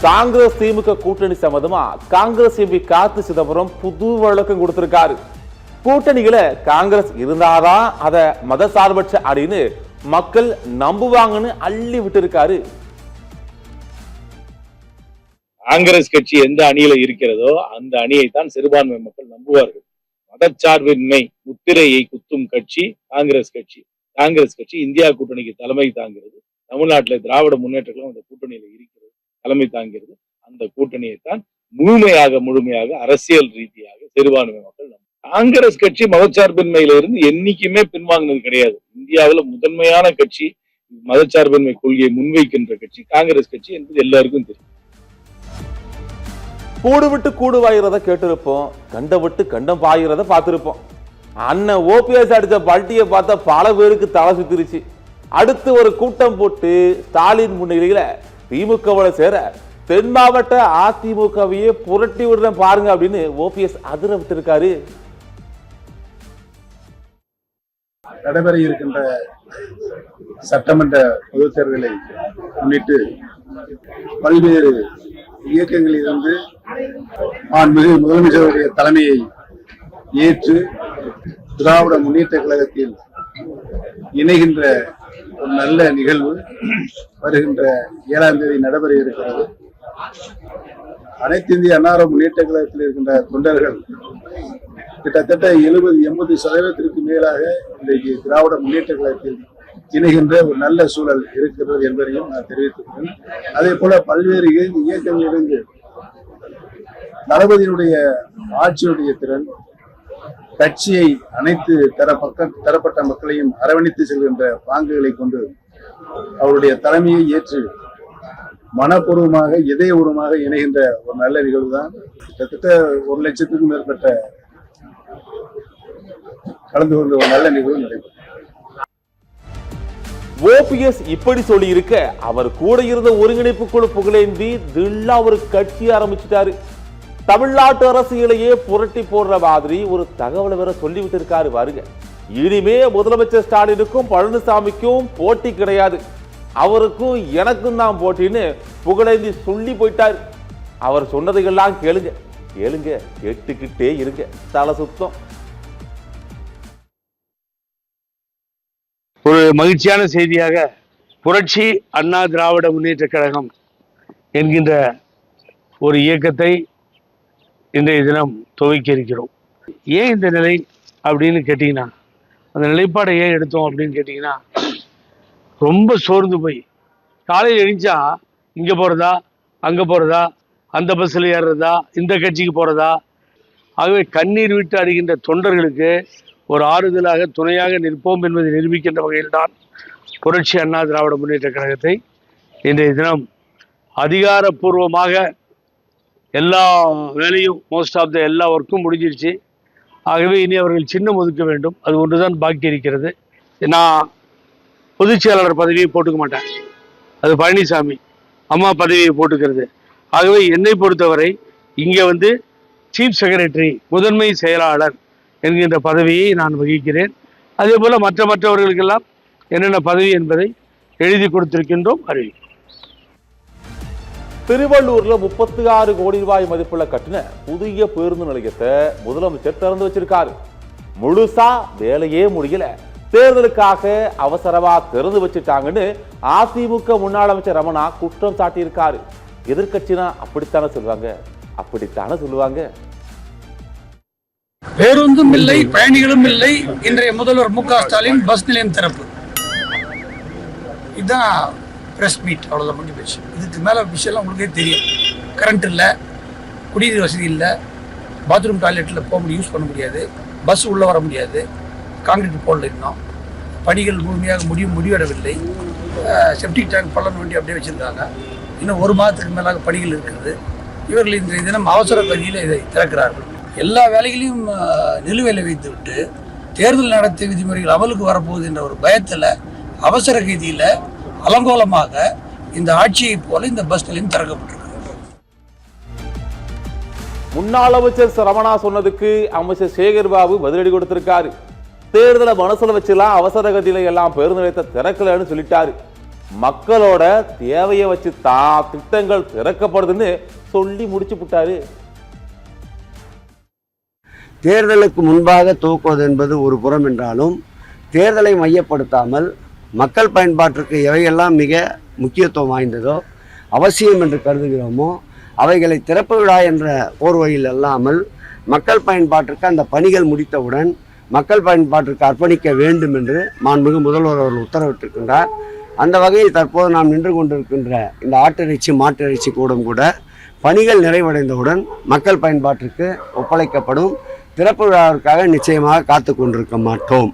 காங்கிரஸ் திமுக கூட்டணி சம்பந்தமா காங்கிரஸ் எம்பி கார்த்தி சிதம்பரம் புது விளக்கம் கொடுத்திருக்காரு. கூட்டணிகளை காங்கிரஸ் இருந்தாதான் அத மத சார்பற்ற அப்படின்னு மக்கள் நம்புவாங்கன்னு அள்ளி விட்டு இருக்காரு. காங்கிரஸ் கட்சி எந்த அணியில இருக்கிறதோ அந்த அணியை தான் சிறுபான்மை மக்கள் நம்புவார்கள். மதச்சார்பின்மை முத்திரையை குத்தும் கட்சி காங்கிரஸ் கட்சி. காங்கிரஸ் கட்சி இந்தியா கூட்டணிக்கு தலைமை தாங்கிறது. தமிழ்நாட்டில் திராவிட முன்னேற்ற கழகம் அந்த கூட்டணியில இருக்கிறது, தலைமை தாங்கிறது. அந்த கூட்டணியை தான் முழுமையாக அரசியல் ரீதியாக சிறுபான்மை மக்கள் காங்கிரஸ் கட்சி மதச்சார்பின்மையில இருந்து என்னைக்குமே பின்வாங்கினது கிடையாது. இந்தியாவில் முதன்மையான கட்சி, மதச்சார்பின்மை கொள்கையை முன்வைக்கின்ற கட்சி காங்கிரஸ் கட்சி என்பது எல்லாருக்கும் தெரியும். கூடு விட்டு கூடு வாயிறத கேட்டிருப்போம், கண்ட விட்டு கண்டம் பாயிறத பார்த்திருப்போம். அண்ணன் ஓபிஎஸ் அடிச்ச பல்ட்டியை பார்த்தா பல பேருக்கு தலை சுத்திருச்சு. அடுத்து ஒரு கூட்டம் போட்டு ஸ்டாலின் முன்னிலையில திமுகவோட சேர தென் மாவட்ட அதிமுகவையே புரட்டி விடுற பாருங்க அப்படின்னு ஓபிஎஸ் அதிர விட்டிருக்காரு. நடைபெற இருக்கின்ற சட்டமன்ற பொதுத் தேர்தலை முன்னிட்டு பல்வேறு இயக்கங்களிலிருந்து மாண்புமிகு முதலமைச்சருடைய தலைமையை ஏற்று திராவிட முன்னேற்ற கழகத்தில் இணைகின்ற ஒரு நல்ல நிகழ்வு வருகின்ற 7ஆம் தேதி நடைபெற இருக்கிறது. அனைத்து இந்திய அண்ணா முன்னேற்ற கழகத்தில் இருக்கின்ற தொண்டர்கள் கிட்டத்தட்ட 70-80% மேலாக இன்றைக்கு திராவிட முன்னேற்ற கழகத்தில் இணைகின்ற ஒரு நல்ல சூழல் இருக்கிறது என்பதையும் நான் தெரிவித்துள்ளேன். அதே போல பல்வேறு இயக்கங்களிலிருந்து தளபதியினுடைய ஆட்சியுடைய திறன், கட்சியை அனைத்து தரப்பட்ட மக்களையும் அரவணைத்து செல்கின்ற பாங்குகளை கொண்டு அவருடைய தலைமையை ஏற்று மனப்பூர்வமாக இதயபூர்வமாக இணைகின்ற ஒரு நல்ல நிகழ்வு தான். கிட்டத்தட்ட 1 லட்சத்துக்கும் மேற்பட்ட கலந்து கொண்ட ஒரு நல்ல நிகழ்வு நடைபெறும். ஓபிஎஸ் இப்படி சொல்லி இருக்க, அவர் கூட இருந்த ஒருங்கிணைப்பு குழு புகழேந்தி தில்லா ஒரு கட்சி ஆரம்பிச்சுட்டாரு. தமிழ்நாட்டு அரசியலையே புரட்டி போடுற மாதிரி ஒரு தகவலை வேற சொல்லிவிட்டு இருக்காரு பாருங்க. இனிமே முதலமைச்சர் ஸ்டாலினுக்கும் பழனிசாமிக்கும் போட்டி கிடையாது, அவருக்கும் எனக்கும் தான் போட்டின்னு புகழேந்தி சொல்லி போயிட்டாரு. அவர் சொன்னதையெல்லாம் கேளுங்க கேளுங்க, கேட்டுக்கிட்டே இருங்க, தலை சுத்தம். ஒரு மகிழ்ச்சியான செய்தியாக புரட்சி அண்ணா திராவிட முன்னேற்ற கழகம் என்கின்ற ஒரு இயக்கத்தை இன்றைய தினம் துவக்கி இருக்கிறோம். ஏன் இந்த நிலை அப்படின்னு கேட்டிங்கன்னா, அந்த நிலைப்பாடை ஏன் எடுத்தோம் அப்படின்னு கேட்டிங்கன்னா, ரொம்ப சோர்ந்து போய் காலையில் எழுந்தா இங்கே போகிறதா அங்கே போகிறதா, அந்த பஸ்ஸில் ஏறுறதா இந்த கட்சிக்கு போகிறதா, ஆகவே கண்ணீர் விட்டு அடைகின்ற தொண்டர்களுக்கு ஒரு ஆறுதலாக துணையாக நிற்போம் என்பதை நிரூபிக்கின்ற வகையில்தான் புரட்சி அண்ணா திராவிட முன்னேற்ற கழகத்தை இன்றைய தினம் அதிகாரப்பூர்வமாக எல்லா வேலையும் மோஸ்ட் ஆஃப் த எல்லா ஒர்க்கும் முடிஞ்சிருச்சு. ஆகவே இனி அவர்கள் சின்னம் ஒதுக்க வேண்டும், அது ஒன்றுதான் பாக்கி இருக்கிறது. நான் பொதுச் செயலாளர் பதவியை போட்டுக்க மாட்டேன், அது பழனிசாமி அம்மா பதவியை போட்டுக்கிறது. ஆகவே என்னை பொறுத்தவரை இங்கே சீஃப் செக்ரட்டரி முதன்மை செயலாளர் என்கின்ற பதவியை நான் வகிக்கிறேன். அதே போல மற்றவர்களுக்கெல்லாம் என்னென்ன பதவி என்பதை எழுதி கொடுத்திருக்கின்றோம், அறிவிக்கிறோம். திருவள்ளூர்ல 36 கோடி ரூபாய் மதிப்புள்ள கட்டின புதிய பேருந்து நிலையத்தை முதலமைச்சர் திறந்து வச்சிருக்காரு. முழுசா வேலையே முடியல, தேர்தலுக்காக அவசரமா திறந்து வச்சுட்டாங்கன்னு அதிமுக முன்னாள் அமைச்சர் ரமணா குற்றம் சாட்டியிருக்காரு. எதிர்கட்சினா அப்படித்தானே சொல்லுவாங்க. பேருந்தும் இல்லை, பயணிகளும் இல்லை. இன்றைய முதல்வர் மு க ஸ்டாலின் பஸ் நிலையம் திறப்பு, இதுதான் பிரஸ் மீட், அவ்வளோதான் முடிஞ்சு போச்சு. இதுக்கு மேலே விஷயம்லாம் உங்களுக்கே தெரியும். கரண்ட் இல்லை, குடிநீர் வசதி இல்லை, பாத்ரூம் டாய்லெட்டில் போக முடியும், யூஸ் பண்ண முடியாது, பஸ் உள்ளே வர முடியாது, கான்கிரீட் போடல, இன்னும் பணிகள் முழுமையாக முடிவடையவில்லை. செப்டிக் டேங்க் பள்ளம் வேண்டி அப்படியே வச்சுருக்காங்க. இன்னும் 1 மாதத்துக்கு மேலாக பணிகள் இருக்கிறது. இவர்கள் இன்றைய தினம் அவசர கதியில் இதை திறக்கிறார்கள். எல்லா வேலைகளையும் நிலுவையில் வைத்துவிட்டு தேர்தல் நடத்தை விதிமுறைகள் அமலுக்கு வரப்போகுது என்ற ஒரு பயத்தில் அவசர கதியில் அலங்கோலமாக இந்த ஆட்சியை போல இந்த பஸ் நிலையம் திறக்கப்பட்டிருக்கு. முன்னாள் அமைச்சர் ரமணா சொன்னதுக்கு அமைச்சர் சேகர் பாபு பதிலடி கொடுத்திருக்காரு. தேர்தலை மனசுல வச்சுலாம் அவசர கதியில எல்லாம் பேருந்து நிலையத்தை திறக்கலன்னு சொல்லிட்டாரு. மக்களோட தேவையை வச்சு திட்டங்கள் திறக்கப்படுதுன்னு சொல்லி முடிச்சு விட்டாரு. தேர்தலுக்கு முன்பாக துவக்குவது என்பது ஒரு புறம் என்றாலும், தேர்தலை மையப்படுத்தாமல் மக்கள் பயன்பாட்டிற்கு எவையெல்லாம் மிக முக்கியத்துவம் வாய்ந்ததோ, அவசியம் என்று கருதுகிறோமோ அவைகளை திறப்பு விழா என்ற போர்வையில் அல்லாமல் மக்கள் பயன்பாட்டிற்கு அந்த பணிகள் முடித்தவுடன் மக்கள் பயன்பாட்டிற்கு அர்ப்பணிக்க வேண்டும் என்று மாண்புமிகு முதல்வர் அவர்கள் உத்தரவிட்டிருக்கின்றார். அந்த வகையில் தற்போது நாம் நின்று கொண்டிருக்கின்ற இந்த ஆட்டிறைச்சி மாட்டிறைச்சி கூடம் கூட பணிகள் நிறைவடைந்தவுடன் மக்கள் பயன்பாட்டிற்கு ஒப்படைக்கப்படும். திறப்பு விழாவிற்காக நிச்சயமாக காத்து கொண்டிருக்க மாட்டோம்.